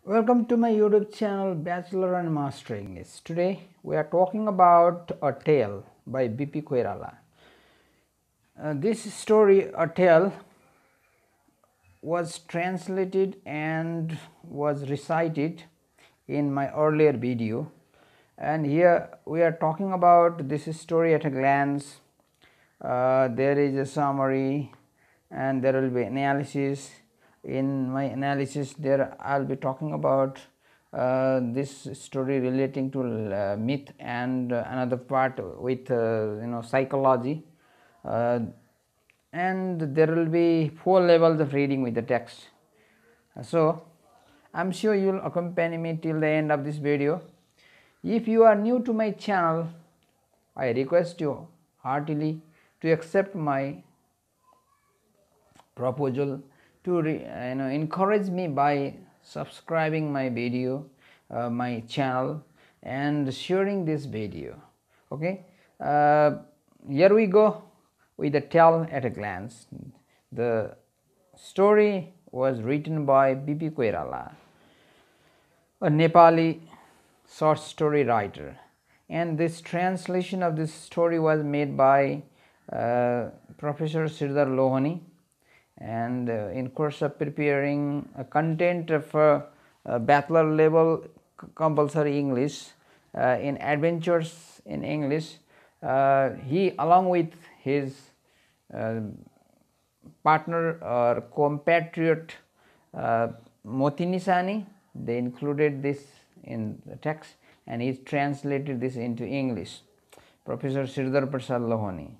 Welcome to my YouTube channel Bachelor and Master English. Today we are talking about A Tale by B.P. Koirala. This story, A Tale, was translated and was recited in my earlier video, and here we are talking about this story at a glance. There is a summary and there will be analysis. In my analysis there I will be talking about this story relating to myth and another part with psychology, and there will be 4 levels of reading with the text. So I am sure you will accompany me till the end of this video. If you are new to my channel, I request you heartily to accept my proposal to encourage me by subscribing my video, my channel, and sharing this video. Okay, here we go with the tale at a glance. The story was written by B.P. Koirala, a Nepali short story writer, and this translation of this story was made by Professor Sridhar Lohani. And in course of preparing content for bachelor level compulsory English in adventures in English, he along with his partner or compatriot Motini Sani, they included this in the text and he translated this into English, Professor Sridhar Prasad Lohani.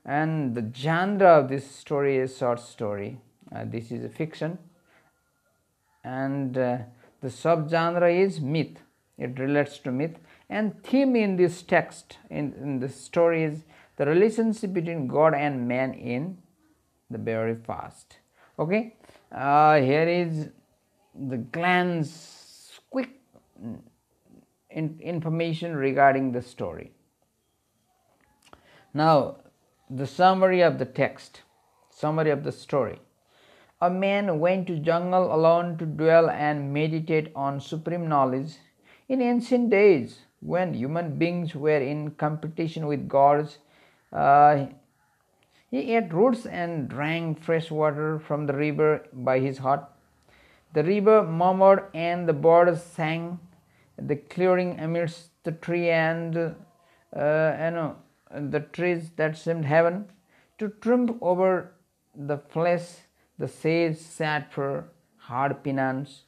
And the genre of this story is short story. This is a fiction, and the subgenre is myth. It relates to myth, and theme in this text in this story is the relationship between God and man in the very past. Okay, here is the glance quick information regarding the story. Now the summary of the text, summary of the story. A man went to jungle alone to dwell and meditate on supreme knowledge. In ancient days, when human beings were in competition with gods, he ate roots and drank fresh water from the river by his hut. The river murmured and the birds sang. The clearing amidst the tree and the trees that seemed heaven. To triumph over the flesh, the sage sat for hard penance.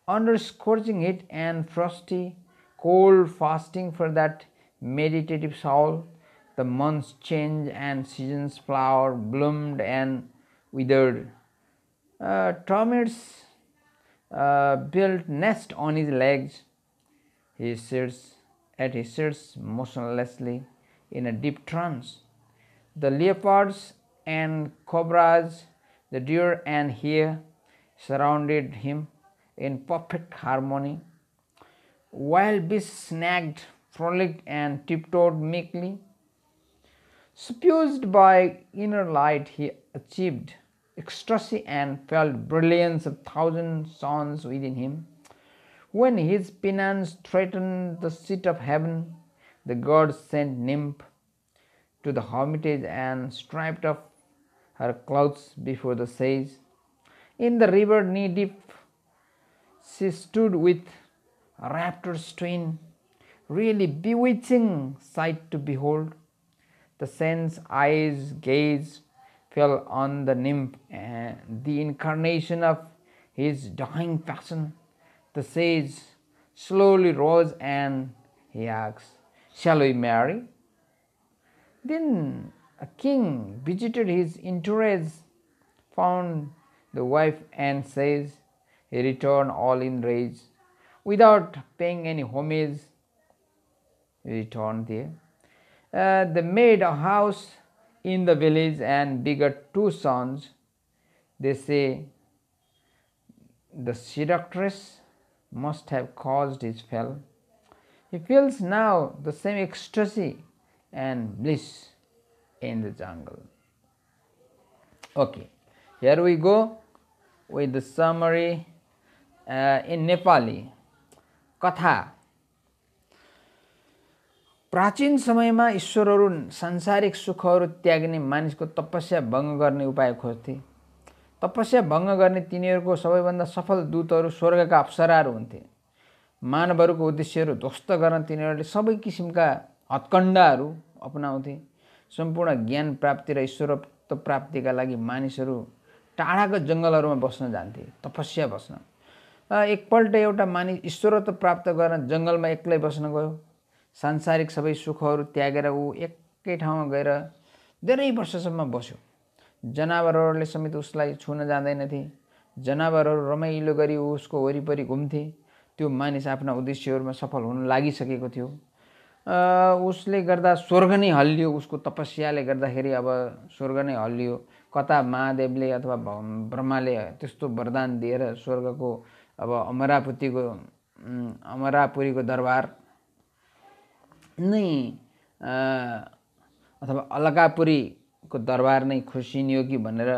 Under scorching heat and frosty cold, fasting for that meditative soul, the months changed and seasons flowered, bloomed and withered. Termites built nest on his legs. He sits motionlessly in a deep trance. The leopards and cobras, the deer and hare surrounded him in perfect harmony. Wild beasts snagged, frolicked and tiptoed meekly. Suffused by inner light, he achieved ecstasy and felt brilliance of thousand suns within him. When his penance threatened the seat of heaven, the gods sent nymph to the hermitage and stripped off her clothes before the sage. In the river knee deep, she stood with raptors twin, really bewitching sight to behold. The saint's eyes gaze fell on the nymph, the incarnation of his dying passion. The sage slowly rose and he asked, "Shall we marry?" Then a king visited his entourage, found the wife and says, he returned all in rage. Without paying any homage, he returned there. They made a house in the village and begot 2 sons. They say the seductress must have caused his fall. He feels now the same ecstasy and bliss in the jungle. Okay, here we go with the summary इन नेपाली कथा प्राचीन समयमा ईश्वरहरू सांसारिक सुखहरू त्याग्ने मानिसको तपस्या भङ्ग गर्ने उपाय खोज्थे। तपस्या भङ्ग गर्ने तिनीहरूको सबैभन्दा सफल दूतहरू स्वर्गका अप्सराहरू हुन्थे। मानवहरूको उद्देश्यहरू ध्वस्त गर्न तिनीहरूले सबै किसिमका हत्कण्डाहरू अपनाउँथे। सम्पूर्ण ज्ञान प्राप्ति र ईश्वरत्व प्राप्तिका लागि मानिसहरू टाढाका जङ्गलहरूमा बस्न जान्थे, तपस्या बस्न। एकपल्ट एउटा मानिस ईश्वरत्व प्राप्त गर्न जङ्गलमा एक्लै बस्न गयो। सांसारिक सबै सुखहरू त्यागेर ऊ एकै ठाउँमा गएर धेरै वर्षसम्म बस्यो। जनावरहरूले समेत उसलाई छुन जाँदैनथे। जनावरहरू रमाइलो गरी उसको वरिपरि घुम्थे। त्यो मानिस आफ्ना उद्देश्यहरूमा सफल हुन लागिसकेको थियो। उसले गर्दा स्वर्ग नै हल्लियो। उसको तपस्याले गर्दाखेरि अब स्वर्ग नै हल्लियो। कता महादेवले अथवा ब्रह्माले त्यस्तो वरदान दिएर स्वर्गको अब अमरापुरीको दरबार नै अथवा अलकापुरीको दरबार नै खुसिनियो कि भनेर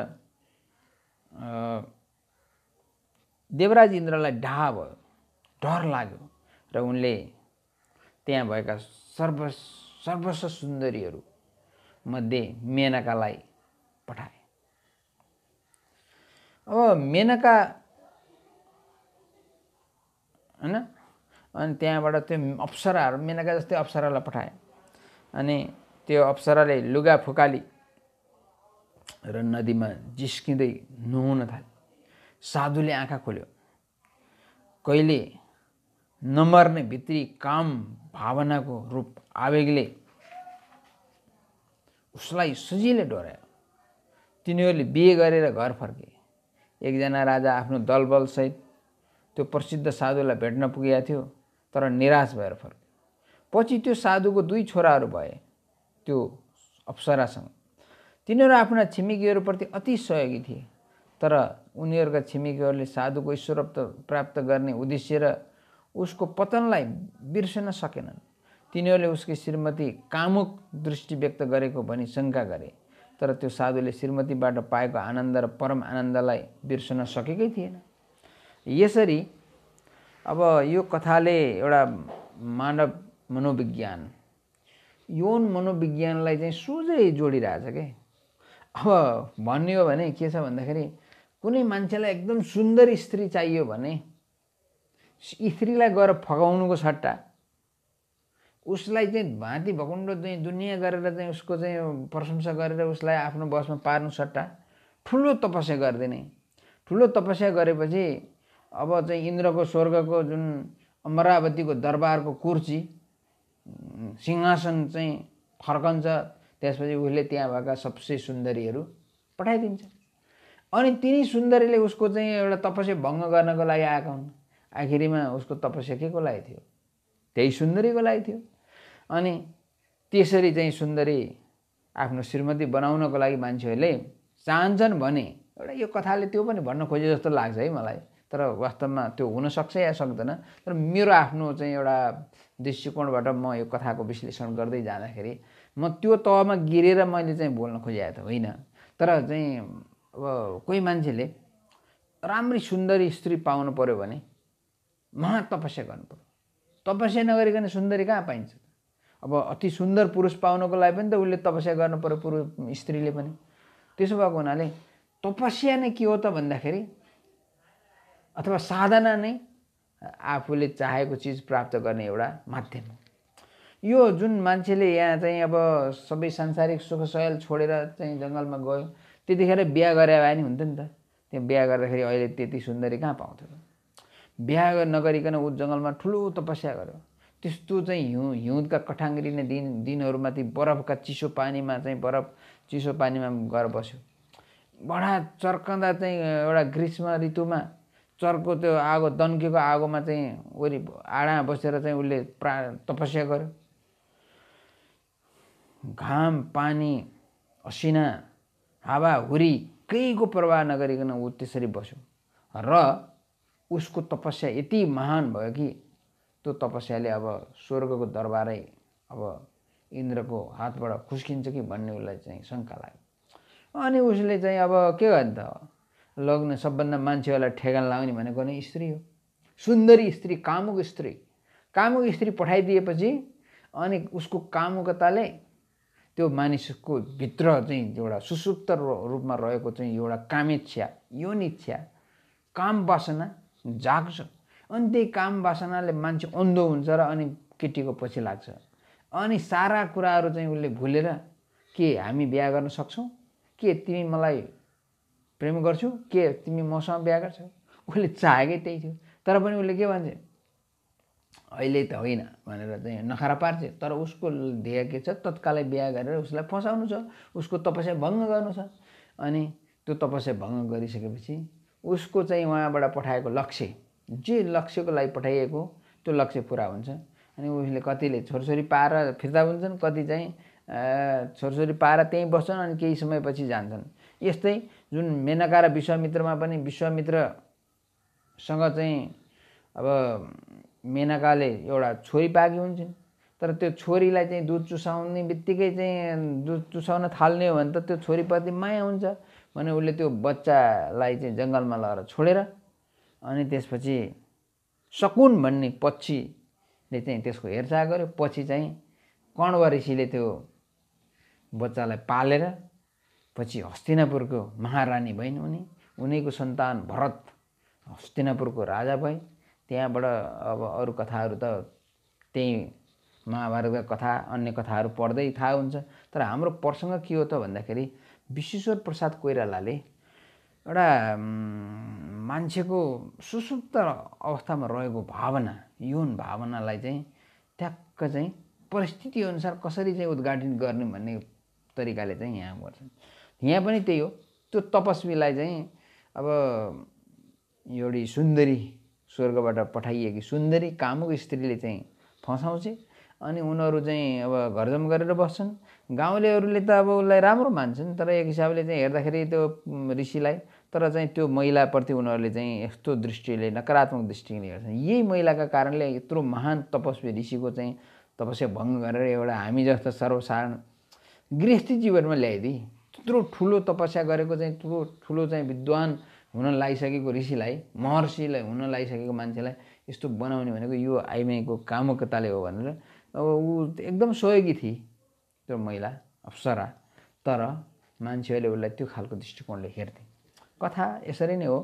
देवराज इन्द्रलाई डाहा भयो, डर लाग्यो र उनले त्यहाँ भएका सर्वस्व सुन्दरीहरू मध्ये मेनकालाई पठाए। अब मेनका हैन, अनि त्यहाँबाट त्यो अप्सराहरू मेनका जस्तै अप्सरालाई पठाए। अनि त्यो अप्सराले लुगा फुकाली र नदीमा जिस्किँदै नुहाउन थाले। साधुले आँखा खोल्यो। कहिले नमर्ने भित्री काम भावनाको रूप आवेगले उसलाई सजिलै डरायो। तिनीहरूले बिहे गरेर घर फर्के। एकजना राजा आफ्नो दलबलसहित त्यो प्रसिद्ध साधुलाई भेट्न पुगेका थियो, तर निराश भएर फर्के। पछि त्यो साधुको 2 छोराहरू भए त्यो अप्सरासँग। तिनीहरू आफ्ना छिमेकीहरूप्रति अति सहयोगी थिए, तर उनीहरूका छिमेकीहरूले साधुको ईश्वरत्व प्राप्त गर्ने उद्देश्य र उसको पतनलाई बिर्सन सकेनन्। तिनीहरूले उसकी श्रीमती कामुक दृष्टि व्यक्त गरेको भनी शङ्का गरे, तर त्यो साधुले श्रीमतीबाट पाएको आनन्द र परम आनन्दलाई बिर्सन सकेकै थिएन। यसरी अब यो कथाले एउटा मानव मनोविज्ञान, यौन मनोविज्ञानलाई चाहिँ सोझै जोडिरहेछ के। अब भन्ने हो भने के छ भन्दाखेरि कुनै मान्छेलाई एकदम सुन्दर स्त्री चाहियो भने स्त्रीलाई गएर फगाउनुको सट्टा उसलाई चाहिँ भाँति भकुण्डो चाहिँ दुनियाँ गरेर चाहिँ उसको चाहिँ प्रशंसा गरेर उसलाई आफ्नो बसमा पार्नु सट्टा ठुलो तपस्या गरिदिने। ठुलो तपस्या गरेपछि अब चाहिँ इन्द्रको स्वर्गको जुन अमरावतीको दरबारको कुर्सी सिंहासन चाहिँ फर्कन्छ। त्यसपछि उसले त्यहाँ भएका सबसे सुन्दरीहरू पठाइदिन्छ। अनि तिनी सुन्दरीले उसको चाहिँ एउटा तपस्या भङ्ग गर्नको लागि आएका हुन्। आखिरीमा उसको तपस्या के को लागि थियो? त्यही सुन्दरीको लागि थियो। अनि त्यसरी चाहिँ सुन्दरी आफ्नो श्रीमती बनाउनको लागि मान्छेहरूले चाहन्छन् भने एउटा यो कथाले त्यो पनि भन्न खोजे जस्तो लाग्छ है मलाई। तर वास्तवमा त्यो हुन सक्छ या सक्दैन। तर मेरो आफ्नो चाहिँ एउटा दृष्टिकोणबाट म यो कथाको विश्लेषण गर्दै जाँदाखेरि म त्यो तहमा गिरेर मैले चाहिँ बोल्न खोजेको त होइन। तर चाहिँ अब कोही मान्छेले राम्री सुन्दरी स्त्री पाउनु पर्यो भने महा तपस्या गर्नु पर्यो। तपस्या नगरिकन सुन्दरी कहाँ पाइन्छ? अब अति सुन्दर पुरुष पाउनको लागि पनि त उसले तपस्या गर्नु पर्यो, पुरुष स्त्रीले पनि। त्यसो भएको हुनाले तपस्या नै के हो त भन्दाखेरि अथवा साधना नै आफूले चाहेको चिज प्राप्त गर्ने एउटा माध्यम हो। यो जुन मान्छेले यहाँ चाहिँ अब सबै सांसारिक सुख सयल छोडेर चाहिँ जङ्गलमा गयो, त्यतिखेर बिहा गरे भए नि हुन्थ्यो नि त। त्यहाँ बिहा गर्दाखेरि अहिले त्यति सुन्दरी कहाँ पाउँथ्यो? बिहा नगरिकन ऊ जङ्गलमा ठुलो तपस्या गर्यो। त्यस्तो चाहिँ हिउँदका कठाङ्ग्रिने दिनहरूमा ती बरफका चिसो पानीमा गएर बस्यो। बडा चर्कँदा चाहिँ एउटा ग्रीष्म ऋतुमा चर्को त्यो आगो दन्केको आगोमा चाहिँ वरि आडा बसेर चाहिँ उसले तपस्या गर्यो। घाम पानी असिना हावाहुरी केहीको प्रवाह नगरिकन ऊ त्यसरी बस्यो र उसको तपस्या यति महान भयो कि त्यो तपस्याले अब स्वर्गको दरबारै अब इन्द्रको हातबाट खुस्किन्छ कि भन्ने उसलाई चाहिँ शङ्का लाग्यो। अनि उसले चाहिँ अब के गर्ने त? लग्न सबभन्दा मान्छेहरूलाई ठेगान लाउने भनेको नै स्त्री हो। सुन्दरी स्त्री, कामुक स्त्री पठाइदिएपछि अनि उसको कामुकताले त्यो मानिसको भित्र चाहिँ एउटा सुसुप्त रूपमा रहेको चाहिँ एउटा कामेच्छा, योनिच्छा, काम वासना जाग्छ। अनि त्यही काम वासनाले मान्छे अन्धो हुन्छ र अनि केटीको पछि लाग्छ। अनि सारा कुराहरू चाहिँ उसले भुलेर के हामी बिहा गर्न सक्छौँ, के तिमी मलाई प्रेम गर्छौ, के तिमी मसँग बिहा गर्छौ, उसले चाहेकै त्यही थियो। तर पनि उसले के भन्छ, अहिले त होइन भनेर चाहिँ नखरा पार्छ। तर उसको ध्येय के छ, तत्कालै बिहा गरेर उसलाई फसाउनु छ, उसको तपस्या भङ्ग गर्नु छ। अनि त्यो तपस्या भङ्ग गरिसकेपछि उसको चाहिँ उहाँबाट पठाएको लक्ष्य, जे लक्ष्यको लागि पठाइएको त्यो लक्ष्य पुरा हुन्छ। अनि उसले कतिले छोरछोरी पाएर फिर्ता हुन्छन्, कति चाहिँ छोरछोरी पाएर त्यहीँ बस्छन् अनि केही समयपछि जान्छन्। यस्तै जुन मेनका र विश्वामित्रमा पनि विश्वामित्रसँग चाहिँ अब मेनकाले एउटा छोरी पाएकी हुन्छन्, तर त्यो छोरीलाई चाहिँ दुध चुसाउने बित्तिकै चाहिँ दुध चुसाउन थाल्ने हो भने त त्यो छोरीप्रति माया हुन्छ भने उसले त्यो बच्चालाई चाहिँ जङ्गलमा लगेर छोडेर अनि त्यसपछि शकुन भन्ने पक्षीले चाहिँ त्यसको हेरचाह गर्यो। पछि चाहिँ कण्व ऋषिले त्यो बच्चालाई पालेर पछि हस्तिनापुरको महारानी भइन्। उनीको सन्तान भरत हस्तिनापुरको राजा भए। त्यहाँबाट अब अरू कथाहरू त त्यही महाभारतका कथा अन्य कथाहरू पढ्दै थाहा हुन्छ। तर हाम्रो प्रसङ्ग के हो त भन्दाखेरि विश्वेश्वर प्रसाद कोइरालाले एउटा मान्छेको सुसुप्त अवस्थामा रहेको भावना, यौन भावनालाई चाहिँ ट्याक्क चाहिँ परिस्थिति अनुसार कसरी चाहिँ उद्घाटन गर्ने भन्ने तरिकाले चाहिँ यहाँ गर्छन्। यहाँ पनि त्यही हो, त्यो तपस्वीलाई चाहिँ अब एउटी सुन्दरी स्वर्गबाट पठाइएकी सुन्दरी कामुक स्त्रीले चाहिँ फसाउँछ। अनि उनीहरू चाहिँ अब घरजम गरेर बस्छन्। गाउँलेहरूले त अब उसलाई राम्रो मान्छन्, तर एक हिसाबले चाहिँ हेर्दाखेरि त्यो ऋषिलाई, तर चाहिँ त्यो महिलाप्रति उनीहरूले चाहिँ यस्तो दृष्टिले नकारात्मक दृष्टिले हेर्छन्। यही महिलाका कारणले यत्रो महान तपस्वी ऋषिको चाहिँ तपस्या भङ्ग गरेर एउटा हामी जस्तो सर्वसाधारण गृहस्थी जीवनमा ल्याइदिए। त्यत्रो ठुलो तपस्या गरेको चाहिँ त्यत्रो ठुलो चाहिँ विद्वान हुन लागिसकेको ऋषिलाई, महर्षिलाई हुन लागिसकेको मान्छेलाई यस्तो बनाउने भनेको यो आइमाईको कामुकताले हो भनेर अब ऊ एकदम सहयोगी थिए त्यो महिला अप्सरा। तर मान्छेहरूले उसलाई त्यो खालको दृष्टिकोणले हेर्थे। कथा यसरी नै हो।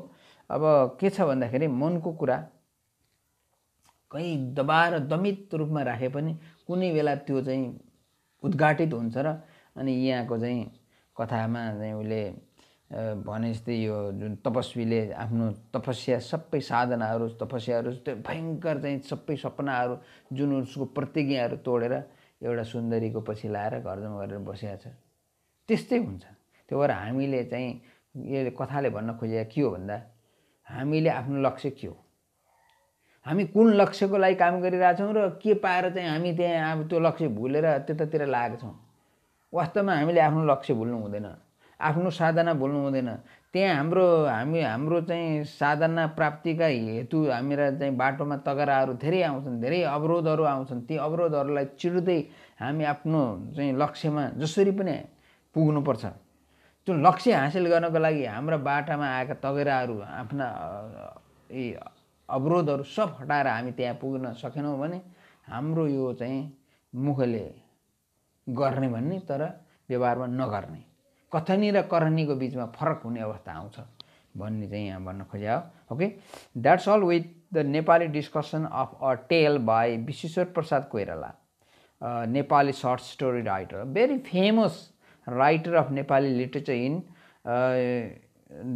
अब के छ भन्दाखेरि मनको कुरा कहीँ दबाएर दमित रूपमा राखे पनि कुनै बेला त्यो चाहिँ उद्घाटित हुन्छ र अनि यहाँको चाहिँ कथामा चाहिँ उसले भने जस्तै यो जुन तपस्वीले आफ्नो तपस्या सबै साधनाहरू तपस्याहरू त्यो भयङ्कर चाहिँ सबै सपनाहरू जुन उसको प्रतिज्ञाहरू तोडेर एउटा सुन्दरीको पछि लाएर घरजम गरेर बसेको छ, त्यस्तै हुन्छ। त्यो भएर हामीले चाहिँ यो कथाले भन्न खोजेको के हो भन्दा हामीले आफ्नो लक्ष्य के हो, हामी कुन लक्ष्यको लागि काम गरिरहेछौँ र के पाएर चाहिँ हामी त्यहाँ अब त्यो लक्ष्य भुलेर त्यतातिर लागेका छौँ। वास्तवमा हामीले आफ्नो लक्ष्य भुल्नु हुँदैन, आफ्नो साधना भुल्नु हुँदैन। त्यहाँ हाम्रो चाहिँ साधना प्राप्तिका हेतु हामीरा चाहिँ बाटोमा तगराहरू धेरै आउँछन्, धेरै अवरोधहरू आउँछन्। ती अवरोधहरूलाई चिर्दै हामी आफ्नो चाहिँ लक्ष्यमा जसरी पनि पुग्नुपर्छ। त्यो लक्ष्य हासिल गर्नको लागि हाम्रा बाटामा आएका तगराहरू, आफ्ना अवरोधहरू सब हटाएर हामी त्यहाँ पुग्न सकेनौँ भने हाम्रो यो चाहिँ मुखले गर्ने भन्ने तर व्यवहारमा नगर्ने, कथनी र करनीको बिचमा फरक हुने अवस्था आउँछ भन्ने चाहिँ यहाँ भन्न खोजे हो। Okay, that's all with the Nepali discussion of a tale by Bishweshwar Prasad Koirala, Nepali short story writer, very famous writer of Nepali literature in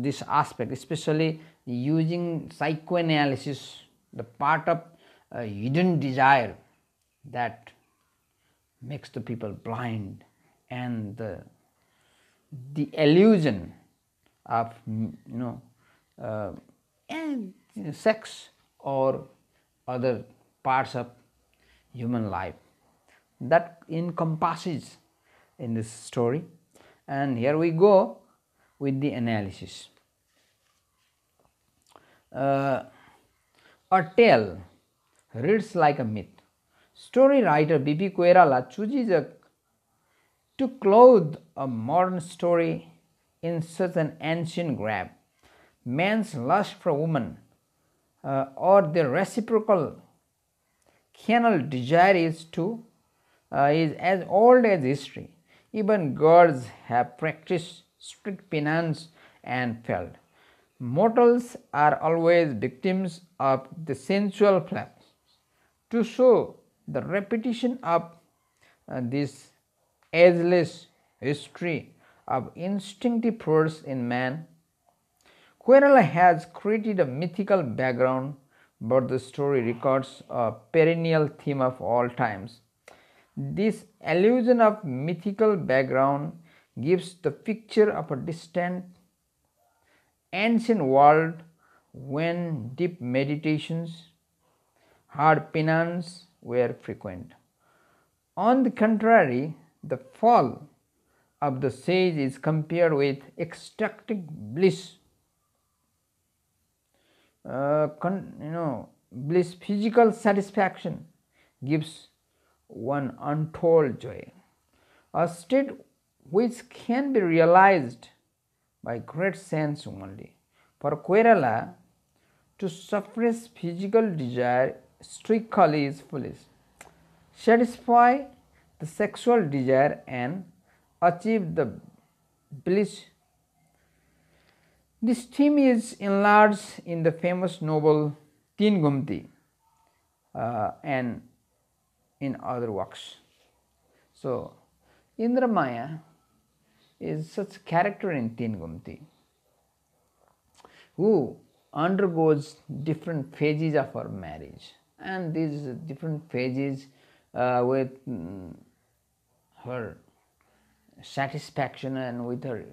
this aspect, especially using psychoanalysis, the part of hidden desire that makes the people blind, and the illusion of and sex or other parts of human life that encompasses in this story. And here we go with the analysis. A tale reads like a myth. Story writer B.P. Koirala chooses to clothe a modern story in such an ancient garb. Man's lust for woman or the reciprocal carnal desire is as old as history. Even gods have practiced strict penance and failed. Mortals are always victims of the sensual flames. To show the repetition of this ageless history of instinctive force in man, Koirala has created a mythical background, but the story records a perennial theme of all times. This illusion of mythical background gives the picture of a distant, ancient world when deep meditations, hard penance were frequent. On the contrary, the fall of the sage is compared with ecstatic bliss. Bliss, physical satisfaction gives one untold joy, a state which can be realized by great sense only. For Koirala, to suppress physical desire strictly is foolish. Satisfy the sexual desire and achieve the bliss. This theme is enlarged in the famous novel Teen Gumti and in other works. So, Indra Maya is such a character in Teen Gumti who undergoes different phases of her marriage, and these different phases with her satisfaction and with her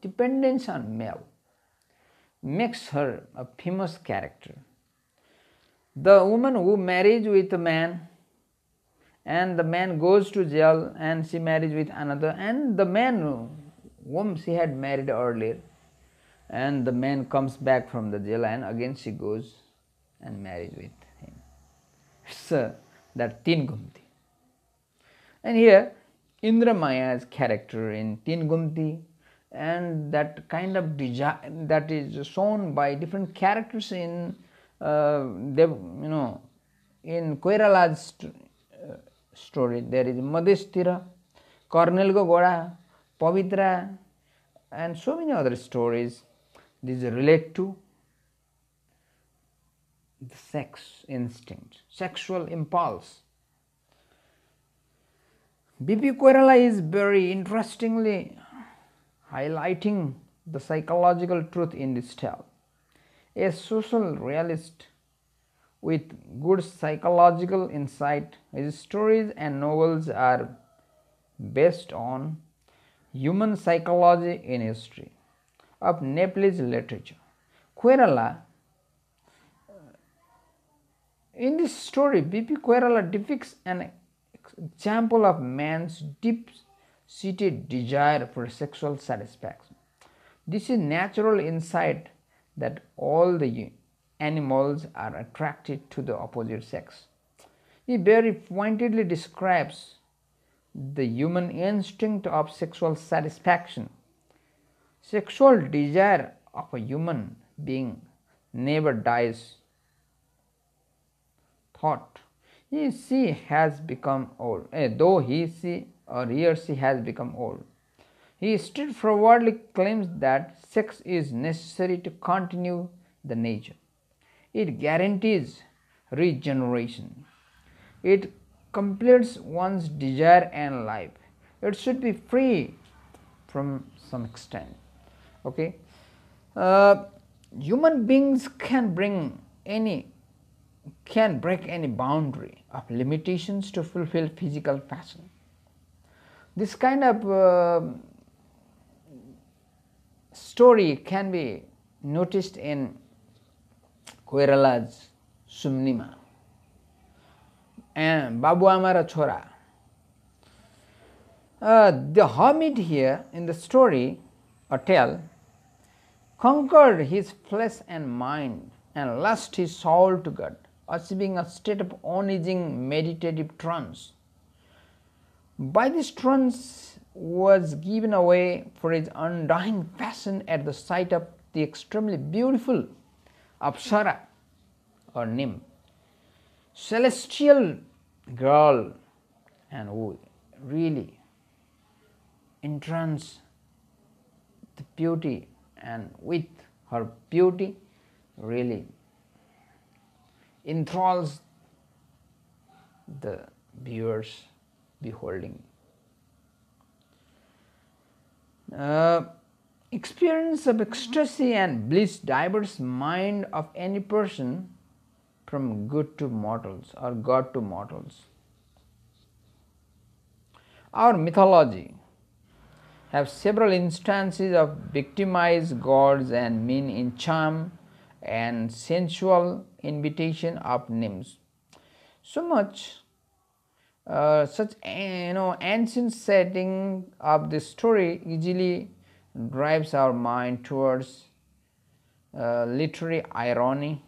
dependence on male makes her a famous character. The woman who marries with a man and the man goes to jail and she marries with another, and the man whom she had married earlier, and the man comes back from the jail and again she goes and marries with him. It's that Teen Gumti. And here Indra Maya's character in Teen Gumti, and that kind of desire that is shown by different characters in in Koirala's story. There is Madhestira, Cornelgo Goda, Pavitra, and so many other stories. These relate to the sex instinct, sexual impulse. B.P. Koirala is very interestingly highlighting the psychological truth in this tale. A social realist with good psychological insight, his stories and novels are based on human psychology in history of Nepalese literature. Koirala, in this story, B.P. Koirala depicts an example of man's deep-seated desire for sexual satisfaction. This is natural insight that all the animals are attracted to the opposite sex. He very pointedly describes the human instinct of sexual satisfaction. Sexual desire of a human being never dies. Thought, she has become old, though he or she has become old. He straightforwardly claims that sex is necessary to continue the nature. It guarantees regeneration. It completes one's desire and life. It should be free from some extent. Okay, human beings can break any boundary of limitations to fulfill physical passion. This kind of story can be noticed in Koirala's Sumnima and Babu Amara Chora. The hermit here in the story or tale conquered his flesh and mind and lost his soul to God, achieving a state of unending meditative trance. By this trance was given away for his undying passion at the sight of the extremely beautiful Apsara or nymph, celestial girl, and who really entrance the beauty, and with her beauty really enthralls the viewers beholding. Experience of ecstasy and bliss diverts mind of any person from good to mortals or God to mortals. Our mythology have several instances of victimized gods and men in charm and sensual invitation of nymphs. So much such ancient setting of the story easily drives our mind towards literary irony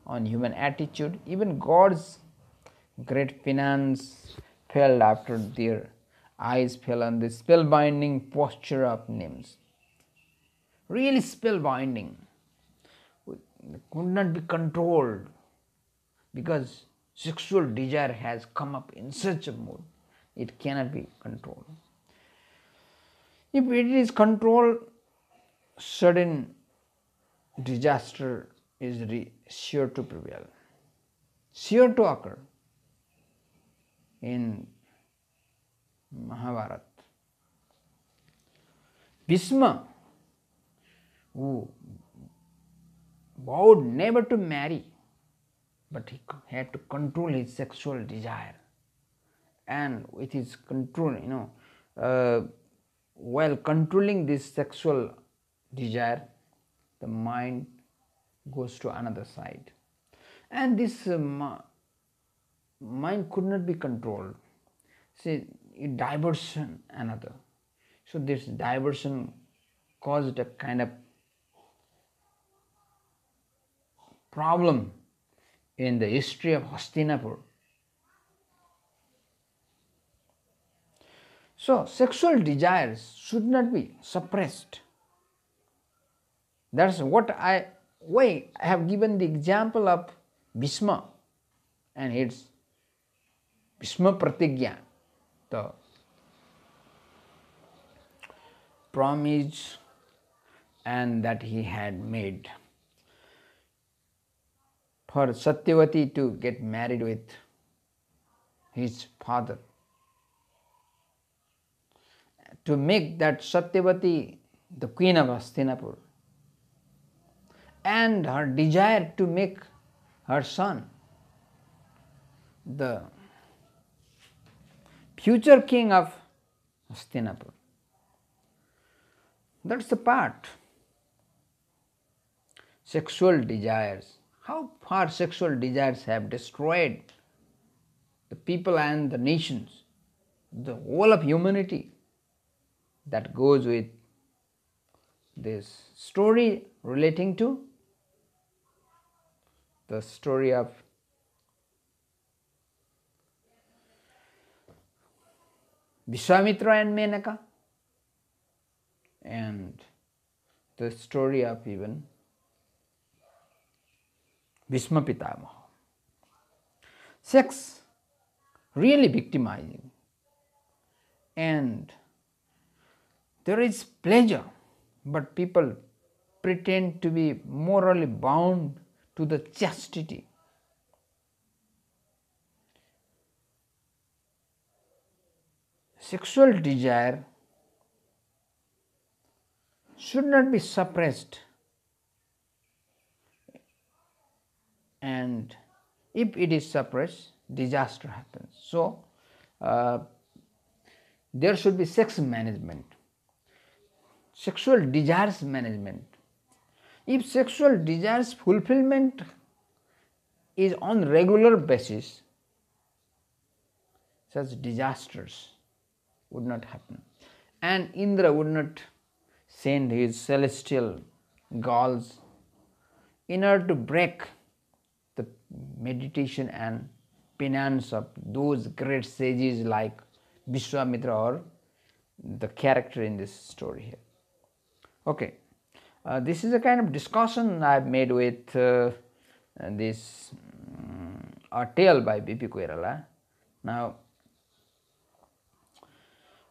on human attitude. Even gods, great penance fell after their eyes fell on the spellbinding posture of nymphs. Really spellbinding, could not be controlled, because sexual desire has come up in such a mood, it cannot be controlled. If it is controlled, sudden disaster is sure to prevail, sure to occur. In Mahabharata, Bhishma, who vowed never to marry, but he had to control his sexual desire, and with his control, while controlling this sexual desire, the mind goes to another side, and this mind could not be controlled. See, it diversion another. So this diversion caused a kind of problem in the history of Hastinapur. So sexual desires should not be suppressed. That's what I have given the example of Bhishma and its Bhishma Pratigya, the promise and that he had made for Satyavati to get married with his father, to make that Satyavati the queen of Hastinapur, and her desire to make her son the future king of Hastinapur. That's the part. Sexual desires. How far sexual desires have destroyed the people and the nations, the whole of humanity. That goes with this story relating to the story of Vishwamitra and Menaka, and the story of even Bhishma Pitamaha. Sex really victimizing, and there is pleasure, but people pretend to be morally bound to the chastity. Sexual desire should not be suppressed, and if it is suppressed, disaster happens. So there should be sex management, sexual desires management. If sexual desires fulfillment is on regular basis, such disasters would not happen, and Indra would not send his celestial girls in order to break the meditation and penance of those great sages like Vishwamitra or the character in this story here. Okay, this is a kind of discussion I have made with this a tale by B.P. Koirala. Now,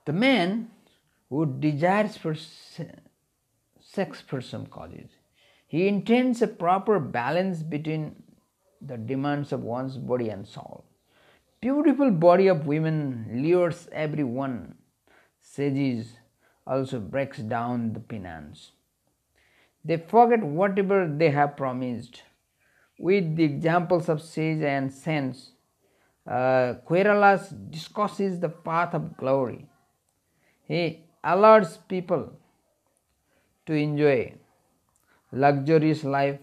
the man who desires for sex for some causes, he intends a proper balance between the demands of one's body and soul. Beautiful body of women lures everyone. Sages also breaks down the penance. They forget whatever they have promised. With the examples of sage and saints, Koirala discusses the path of glory. He alerts people to enjoy luxurious life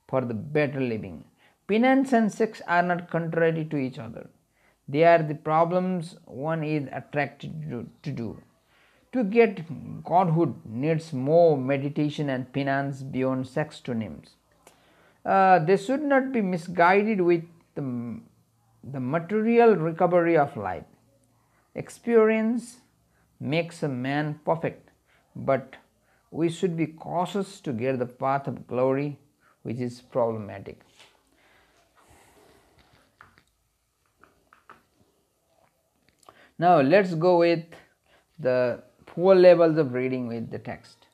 for the better living. Penance and sex are not contrary to each other. They are the problems one is attracted to do. To get godhood needs more meditation and penance beyond sex to nymphs. They should not be misguided with the material recovery of life. Experience makes a man perfect, but we should be cautious to get the path of glory, which is problematic. Now let's go with the 4 levels of reading with the text.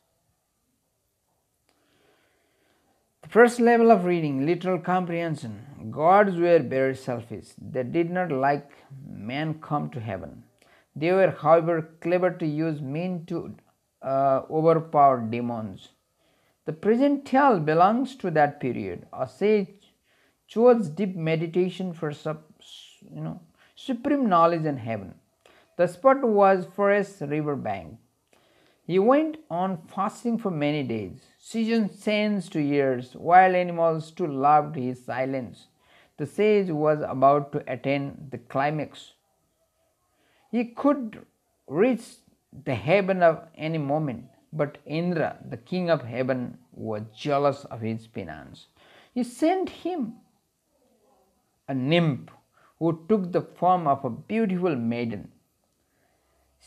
The first level of reading, literal comprehension. Gods were very selfish. They did not like man come to heaven. They were, however, clever to use means to overpower demons. The present tale belongs to that period. A sage chose deep meditation for supreme knowledge in heaven. The spot was forest river bank. He went on fasting for many days. Seasoned saints to years, wild animals too loved his silence. The sage was about to attain the climax. He could reach the heaven at any moment, but Indra, the king of heaven, was jealous of his penance. He sent him a nymph who took the form of a beautiful maiden.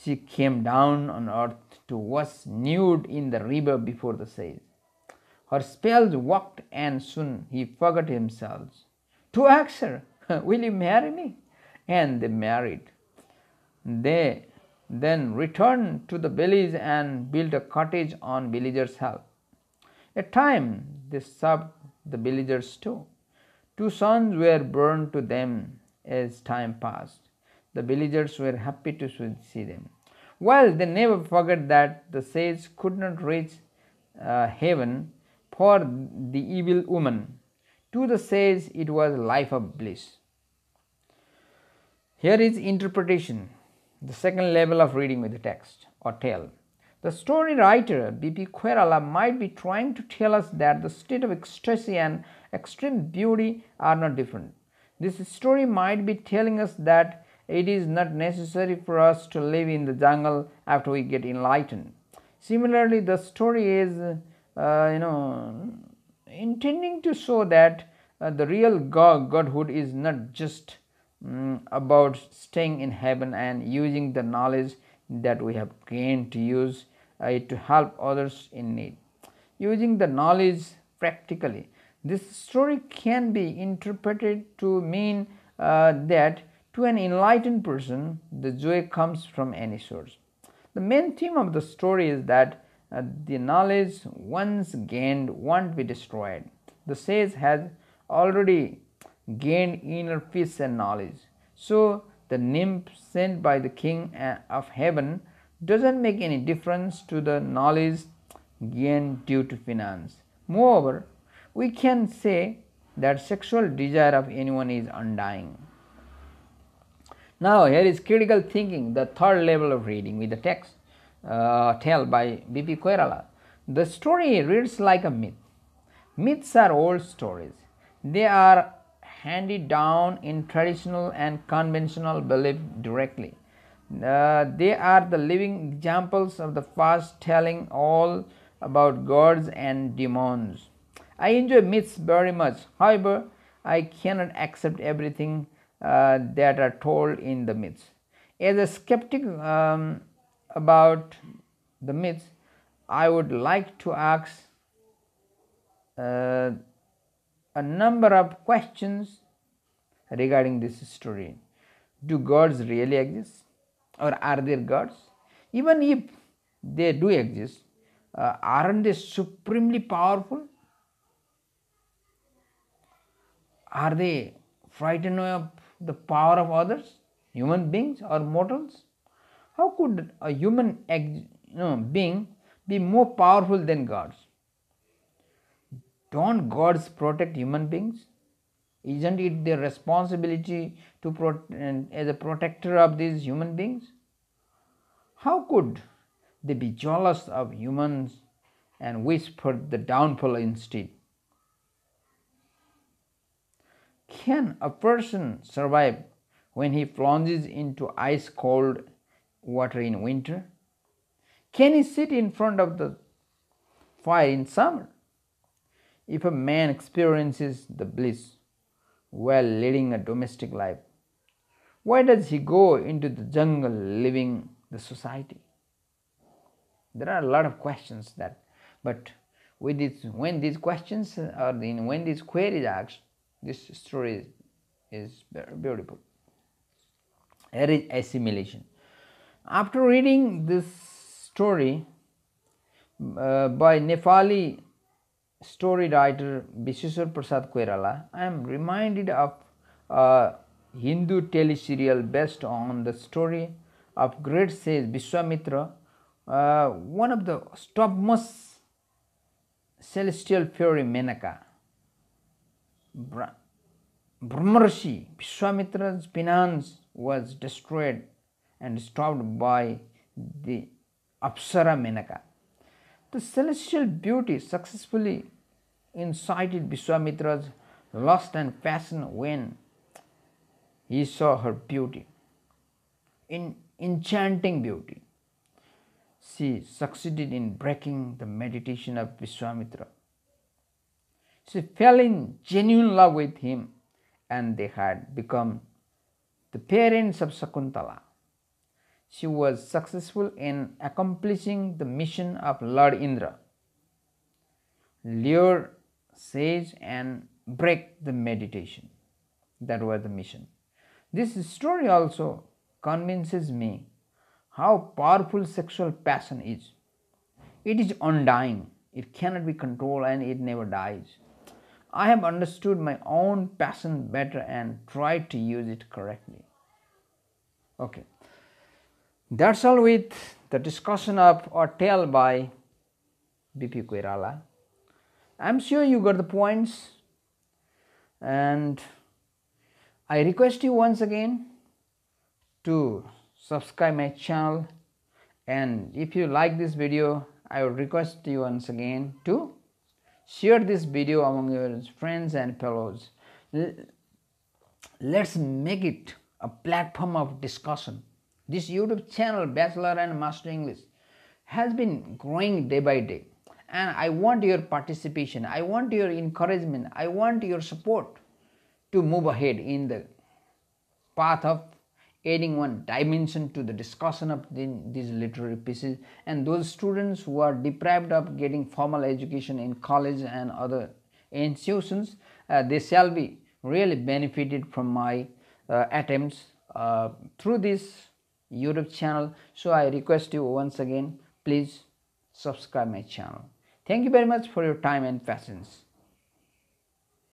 She came down on earth to wash nude in the river before the sage. Her spells worked, and soon he forgot himself. To ask her, "Will you marry me?" And they married. They then returned to the village and built a cottage on villagers' help. At times they served the villagers too. 2 sons were born to them as time passed. The villagers were happy to see them. Well, they never forgot that the sage could not reach heaven for the evil woman. To the sage it was life of bliss. Here is interpretation, the second level of reading with the text or tale. The story writer B.P. Koirala might be trying to tell us that the state of ecstasy and extreme beauty are not different. This story might be telling us that it is not necessary for us to live in the jungle after we get enlightened. Similarly, the story is intending to show that the real godhood is not just about staying in heaven and using the knowledge that we have gained to use it to help others in need. Using the knowledge practically, this story can be interpreted to mean that to an enlightened person, the joy comes from any source. The main theme of the story is that the knowledge once gained won't be destroyed. The sage has already gained inner peace and knowledge. So the nymph sent by the king of heaven doesn't make any difference to the knowledge gained due to penance. Moreover, we can say that sexual desire of anyone is undying. Now here is critical thinking, the third level of reading with the text tale by B.P. Koirala. The story reads like a myth. Myths are old stories. They are handed down in traditional and conventional belief directly. They are the living examples of the past, telling all about gods and demons. I enjoy myths very much. However, I cannot accept everything that are told in the myths. As a skeptic about the myths, I would like to ask a number of questions regarding this story. Do gods really exist, or are there gods? Even if they do exist, aren't they supremely powerful? Are they frightened of the power of others, human beings or mortals? How could a human being be more powerful than gods? Don't gods protect human beings? Isn't it their responsibility to as a protector of these human beings? How could they be jealous of humans and wish for the downfall instead? Can a person survive when he plunges into ice cold water in winter? Can he sit in front of the fire in summer? If a man experiences the bliss while leading a domestic life, why does he go into the jungle leaving the society? There are a lot of questions but with this, when these questions or when these queries are asked, this story is very beautiful. Here is assimilation. After reading this story by Nepali story writer Visheshwar Prasad Koirala, I am reminded of a Hindu teleserial based on the story of great sage Vishwamitra, one of the topmost celestial fairy Menaka. Brahmarshi Vishwamitra's penance was destroyed and stopped by the Apsara Menaka. The celestial beauty successfully incited Vishwamitra's lust and passion when he saw her beauty. In enchanting beauty, she succeeded in breaking the meditation of Vishwamitra. She fell in genuine love with him, and they had become the parents of Sakuntala. She was successful in accomplishing the mission of Lord Indra: lure sage and break the meditation. That was the mission. This story also convinces me how powerful sexual passion is. It is undying, it cannot be controlled, and it never dies. I have understood my own passion better and tried to use it correctly. Okay, that's all with the discussion of a tale by B.P. Koirala. I'm sure you got the points, and I request you once again to subscribe my channel, and if you like this video, I would request you once again to share this video among your friends and fellows. Let's make it a platform of discussion. This YouTube channel, Bachelor and Master English, has been growing day by day, and I want your participation, I want your encouragement, I want your support to move ahead in the path of adding one dimension to the discussion of these literary pieces, and those students who are deprived of getting formal education in college and other institutions, they shall be really benefited from my attempts through this YouTube channel. So I request you once again, please subscribe my channel. Thank you very much for your time and patience.